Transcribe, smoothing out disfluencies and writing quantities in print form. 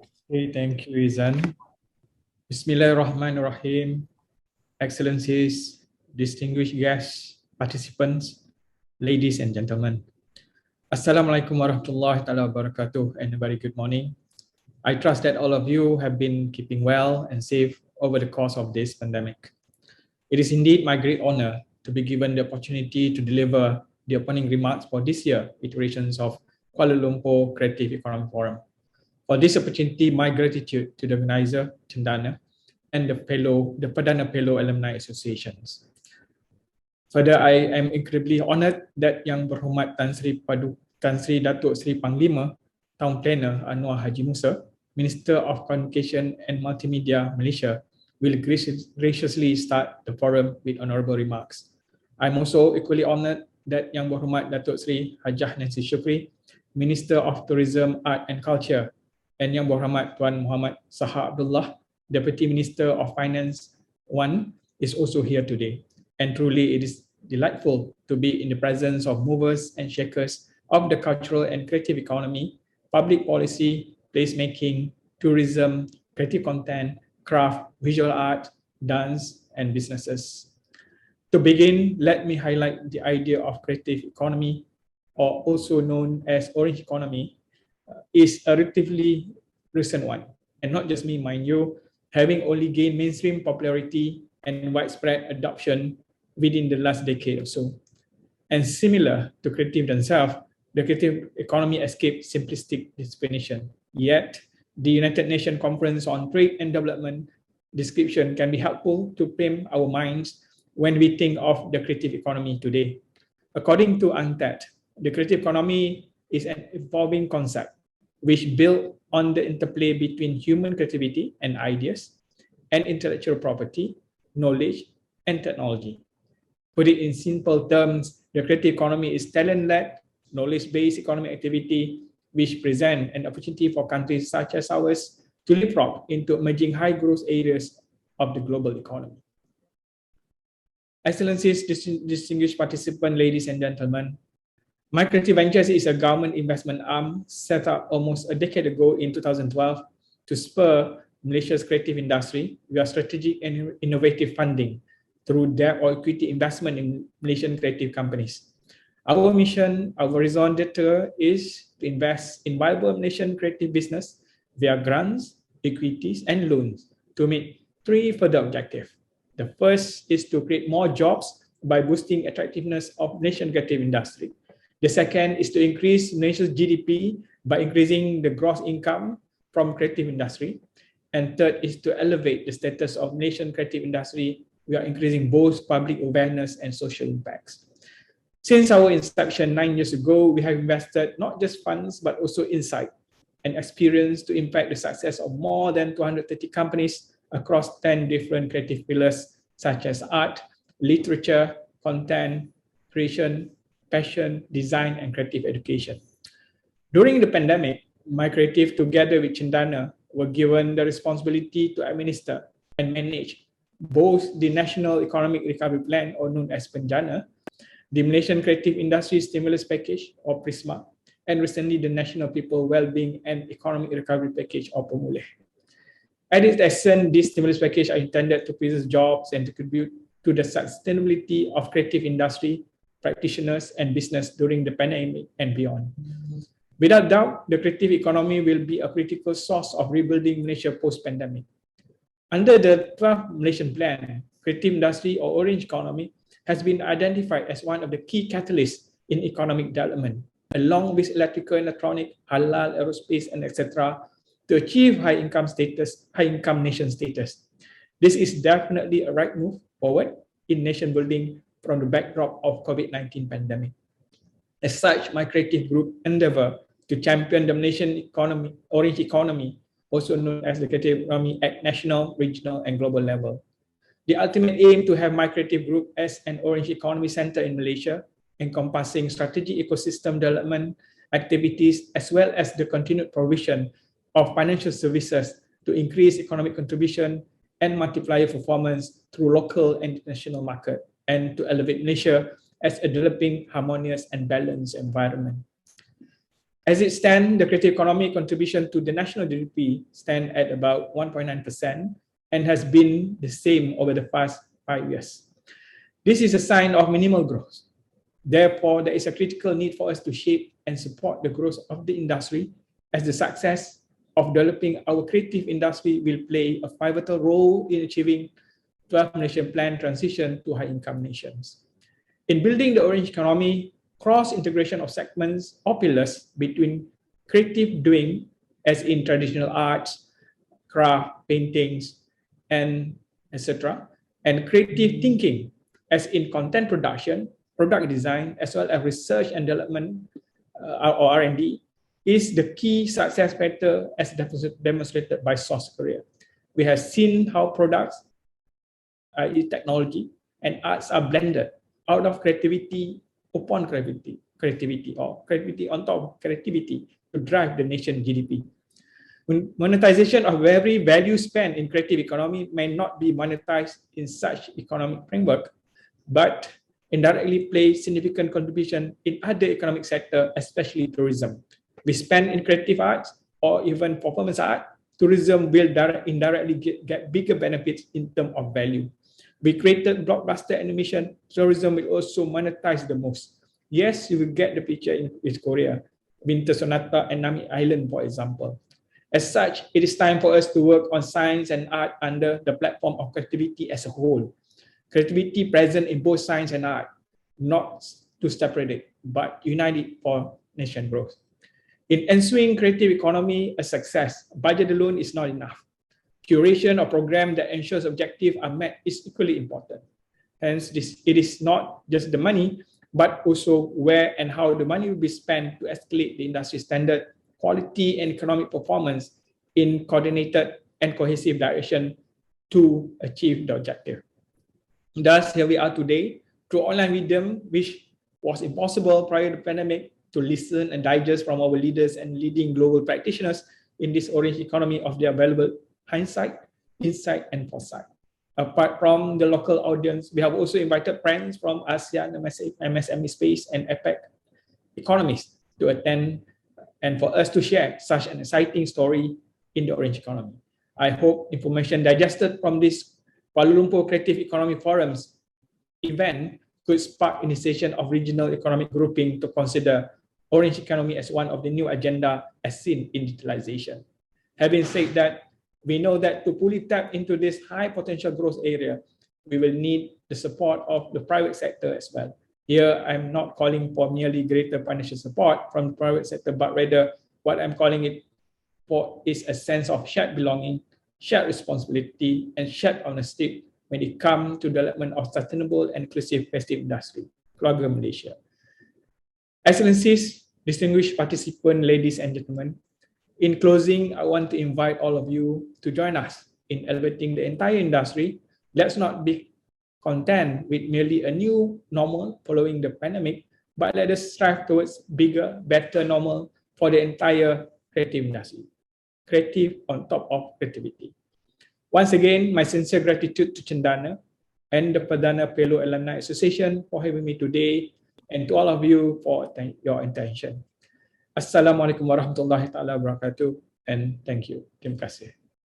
Okay, thank you, Izan. Bismillahirrahmanirrahim. Excellencies, distinguished guests, participants, ladies and gentlemen. Assalamualaikum warahmatullahi wabarakatuh and a very good morning. I trust that all of you have been keeping well and safe over the course of this pandemic. It is indeed my great honor to be given the opportunity to deliver the opening remarks for this year iterations of Kuala Lumpur Creative Economy Forum. For this opportunity, my gratitude to the organizer, Cendana, and the Perdana Fellow Alumni Associations. Further, I am incredibly honored that Yang Berhormat Tan Sri Datuk Sri Panglima, Town Planner Anwar Haji Musa, Minister of Communication and Multimedia Malaysia, will graciously start the forum with honorable remarks. I'm also equally honored that Yang Berhormat Datuk Sri Hajah Nancy Shukri, Minister of Tourism, Art and Culture, and Yang Berhormat Tuan Muhammad Saha Abdullah, Deputy Minister of Finance 1, is also here today. And truly, it is delightful to be in the presence of movers and shakers of the cultural and creative economy, public policy, placemaking, tourism, creative content, craft, visual art, dance, and businesses. To begin, let me highlight the idea of creative economy, or also known as orange economy, is a relatively recent one. And not just me, mind you, having only gained mainstream popularity and widespread adoption within the last decade or so. And similar to creative themselves, the creative economy escaped simplistic definition. Yet, the United Nations Conference on Trade and Development description can be helpful to frame our minds when we think of the creative economy today. According to UNCTAD, the creative economy is an evolving concept which builds on the interplay between human creativity and ideas and intellectual property, knowledge, and technology. Put it in simple terms, the creative economy is talent-led, knowledge-based economic activity which present an opportunity for countries such as ours to leapfrog into emerging high-growth areas of the global economy. Excellencies, distinguished participants, ladies and gentlemen, MyCreative Ventures is a government investment arm set up almost a decade ago in 2012 to spur Malaysia's creative industry via strategic and innovative funding through debt or equity investment in Malaysian creative companies. Our mission, our raison d'etre is to invest in viable Malaysian creative business via grants, equities, and loans to meet three further objectives. The first is to create more jobs by boosting attractiveness of Malaysian creative industry. The second is to increase Malaysia's GDP by increasing the gross income from creative industry. And third is to elevate the status of Malaysian creative industry. We are increasing both public awareness and social impacts. Since our inception 9 years ago, we have invested not just funds, but also insight and experience to impact the success of more than 230 companies across 10 different creative pillars, such as art, literature, content, creation, passion, design, and creative education. During the pandemic, MyCreative, together with Cendana, were given the responsibility to administer and manage both the National Economic Recovery Plan, or known as PENJANA, the Malaysian Creative Industry Stimulus Package, or PRISMA, and recently the National People Wellbeing and Economic Recovery Package, or PEMULIH. At its essence, this stimulus package are intended to preserve jobs and to contribute to the sustainability of creative industry, practitioners, and business during the pandemic and beyond. Without doubt, the creative economy will be a critical source of rebuilding Malaysia post-pandemic. Under the 12th Malaysian Plan, creative industry or orange economy has been identified as one of the key catalysts in economic development, along with electrical and electronic, halal, aerospace, and etc., to achieve high-income nation status. This is definitely a right move forward in nation building from the backdrop of COVID-19 pandemic. As such, MyCreative Group endeavor to champion the Malaysian economy, orange economy, also known as the creative economy at national, regional, and global level. The ultimate aim to have MyCreative Group as an orange economy center in Malaysia, encompassing strategic ecosystem development activities, as well as the continued provision of financial services to increase economic contribution and multiplier performance through local and international market, and to elevate Malaysia as a developing, harmonious, and balanced environment. As it stands, the creative economy contribution to the national GDP stand at about 1.9% and has been the same over the past 5 years. This is a sign of minimal growth. Therefore, there is a critical need for us to shape and support the growth of the industry, as the success of developing our creative industry will play a pivotal role in achieving 12 Nation Plan transition to high-income nations. In building the orange economy, cross-integration of segments or pillars between creative doing, as in traditional arts, craft, paintings, and etc., and creative thinking, as in content production, product design, as well as research and development or R&D, is the key success factor as demonstrated by South Korea. We have seen how products, i.e. technology, and arts are blended out of creativity upon creativity or creativity on top of creativity to drive the nation GDP. Monetization of every value spent in creative economy may not be monetized in such economic framework, but indirectly play significant contribution in other economic sector, especially tourism. We spend in creative arts or even performance art, tourism will indirectly get bigger benefits in terms of value. We created blockbuster animation, tourism will also monetize the most. Yes, you will get the picture in Korea, Winter Sonata and Nami Island, for example. As such, it is time for us to work on science and art under the platform of creativity as a whole. Creativity present in both science and art, not to separate it, but unite it for nation growth. In ensuing creative economy a success, budget alone is not enough. Curation of program that ensures objectives are met is equally important. Hence, it is not just the money, but also where and how the money will be spent to escalate the industry standard, quality, and economic performance in coordinated and cohesive direction to achieve the objective. Thus, here we are today, through online medium, which was impossible prior to the pandemic, to listen and digest from our leaders and leading global practitioners in this orange economy of their valuable hindsight, insight, and foresight. Apart from the local audience, we have also invited friends from ASEAN, MSME space, and APEC economies to attend and for us to share such an exciting story in the orange economy. I hope information digested from this Kuala Lumpur Creative Economy Forum's event could spark initiation of regional economic grouping to consider orange economy as one of the new agenda as seen in digitalization. Having said that, we know that to fully tap into this high potential growth area, we will need the support of the private sector as well. Here, I'm not calling for merely greater financial support from the private sector, but rather what I'm calling it for is a sense of shared belonging, shared responsibility, and shared honesty when it comes to development of sustainable and inclusive creative industry, Keluarga Malaysia. Excellencies, distinguished participants, ladies and gentlemen, in closing, I want to invite all of you to join us in elevating the entire industry. Let's not be content with merely a new normal following the pandemic, but let us strive towards bigger, better normal for the entire creative industry. Creative on top of creativity. Once again, my sincere gratitude to Cendana and the Perdana Pelo Alumni Association for having me today, and to all of you for your attention. Assalamualaikum warahmatullahi taala wabarakatuh, and thank you. Terima kasih.